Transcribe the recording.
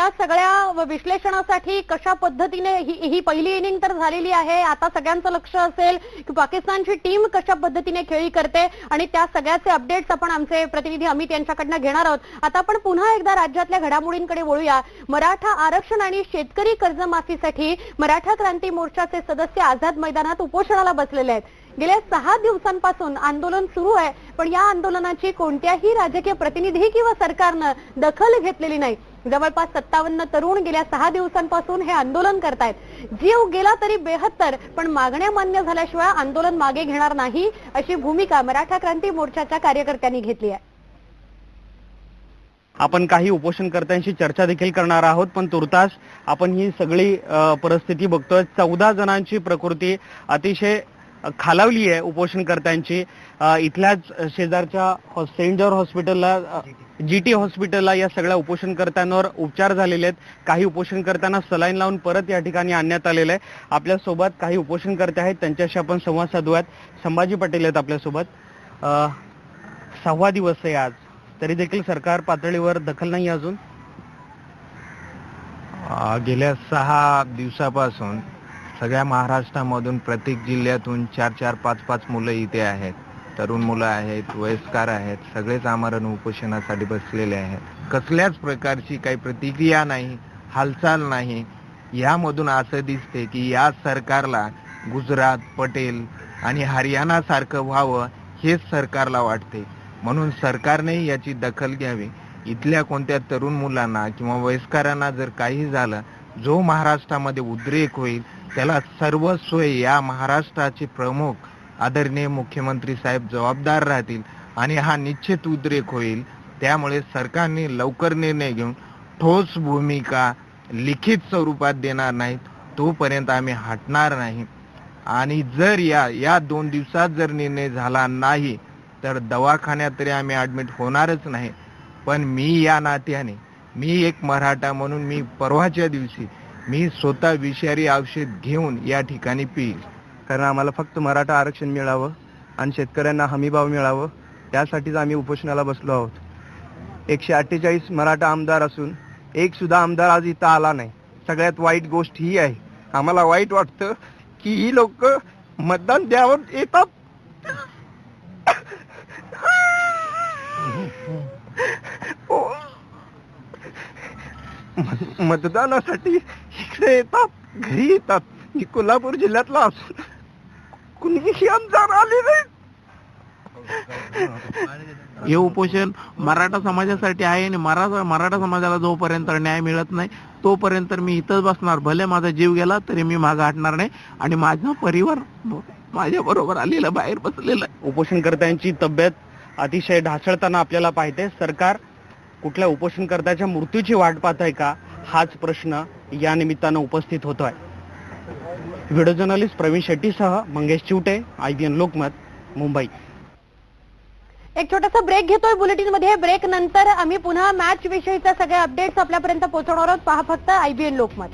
या सगळ्या विश्लेषणासाठी कशा पद्धतीने ही पहिली इनिंग तर झालेली आहे, आता सगळ्यांचं लक्ष असेल की पाकिस्तानची टीम कशा पद्धतीने खेळी करते आणि त्या सगळ्याचे अपडेट्स आपण आमचे प्रतिनिधी अमित यांच्याकडनं घेणार आहोत. आता आपण पुन्हा एकदा राज्यातल्या घडामोडींकडे वळूया. मराठा आरक्षण आणि शेतकरी कर्जमाफीसाठी मराठा क्रांती मोर्चाचे सदस्य आझाद मैदानात उपोषणाला बसलेले आहेत. गेल्या 6 दिवसांपासून आंदोलन सुरू आहे, पण या आंदोलनाची कोणत्याही राजकीय प्रतिनिधी किंवा सरकारनं दखल घेतलेली नाही. जवळपास 57 तरुण गेल्या 6 दिवसांपासून हे आंदोलन करतायत. जीव गेला तरी बेहत्तर, पण मागण्या मान्य झाल्याशिवाय आंदोलन मागे घेणार नाही, अशी भूमिका मराठा क्रांती मोर्चाच्या कार्यकर्त्यांनी घेतली आहे. आपण काही उपोषणकर्त्यांशी चर्चा देखील करणार आहोत, पण तुर्तास आपण ही सगळी परिस्थिती बघतोय. 14 जणांची प्रकृती अतिशय खालावली आहे उपोषणकर्त्यांची. इथल्याच शेजारच्या सेंट जॉर्ज हॉस्पिटलला, GT हॉस्पिटलला या सगळ्या उपोषणकर्त्यांवर उपचार झालेले आहेत. काही उपोषणकर्त्यांना सलाईन लावून परत या ठिकाणी आणण्यात आलेलं आहे. आपल्यासोबत काही उपोषणकर्ते आहेत, त्यांच्याशी आपण संवाद साधूयात. संभाजी पाटील आहेत आपल्यासोबत. 6वा दिवस आहे आज, तरी देखील सरकार पातळीवर दखल नाही अजून. गेल्या 6 दिवसापासून सगळ्या महाराष्ट्रामधून प्रत्येक जिल्ह्यातून 4-4, 5-5 मुलं इथे आहेत. तरुण मुलं आहेत, वयस्कर आहेत, सगळेच आमरण उपोषणासाठी बसलेले आहेत. कसल्याच प्रकारची काही प्रतिक्रिया नाही, हालचाल नाही. यामधून असं दिसते की या सरकारला गुजरात, पटेल आणि हरियाणा सारखं व्हावं हेच सरकारला वाटते. म्हणून सरकारने याची दखल घ्यावी. इथल्या कोणत्या तरुण मुलांना किंवा वयस्करांना जर काही झालं, जो महाराष्ट्रामध्ये उद्रेक होईल त्याला सर्व सोय या महाराष्ट्राचे प्रमुख आदरणीय मुख्यमंत्री साहेब जबाबदार राहतील आणि हा निश्चित उद्रेक होईल. त्यामुळे सरकारने लवकर निर्णय घेऊन ठोस भूमिका लिखित स्वरूपात देणार नाहीत तोपर्यंत आम्ही हटणार नाही. आणि जर या 2 दिवसात जर निर्णय झाला नाही तर दवाखान्यात तरी आम्ही ऍडमिट होणारच नाही. पण मी या नात्याने, मी एक मराठा म्हणून मी परवाच्या दिवशी मी स्वतः विषारी औषध घेऊन या ठिकाणी पिईल. कारण आम्हाला फक्त मराठा आरक्षण मिळावं आणि शेतकऱ्यांना हमीभाव मिळावं, त्यासाठीच आम्ही उपोषणाला बसलो आहोत. 148 मराठा आमदार असून एक सुद्धा आमदार आज इथं आला नाही. सगळ्यात वाईट गोष्ट ही आहे. आम्हाला वाईट वाटतं की ही लोक मतदान द्यावं येतात, मतदानासाठी इकडे येतात, घरी येतात. मी कोल्हापूर जिल्ह्यातला असून कुणीही आमदार आले नाही. हे उपोषण मराठा समाजासाठी आहे आणि मराठा समाजाला जोपर्यंत न्याय मिळत नाही तोपर्यंत मी इथंच बसणार. भले माझा जीव गेला तरी मी मागे हटणार नाही आणि माझा परिवार माझ्या बरोबर आलेला बाहेर बसलेला. उपोषणकर्त्यांची तब्येत अतिशय ढासळताना आपल्याला पाहते. सरकार कुठल्या उपोषणकर्त्याच्या मृत्यूची वाट पाहत आहे का, हाच प्रश्न या निमित्तानं उपस्थित होतोय. व्हिडिओ जर्नलिस्ट प्रवीण शेट्टीसह मंगेश चिवटे, IBN लोकमत, मुंबई. एक छोटासा ब्रेक घेतोय बुलेटिन मध्ये. ब्रेक नंतर आम्ही पुन्हा मॅच विषयीच्या सगळ्या अपडेट्स आपल्यापर्यंत पोहोचवणार आहोत. पहा फक्त IBN लोकमत.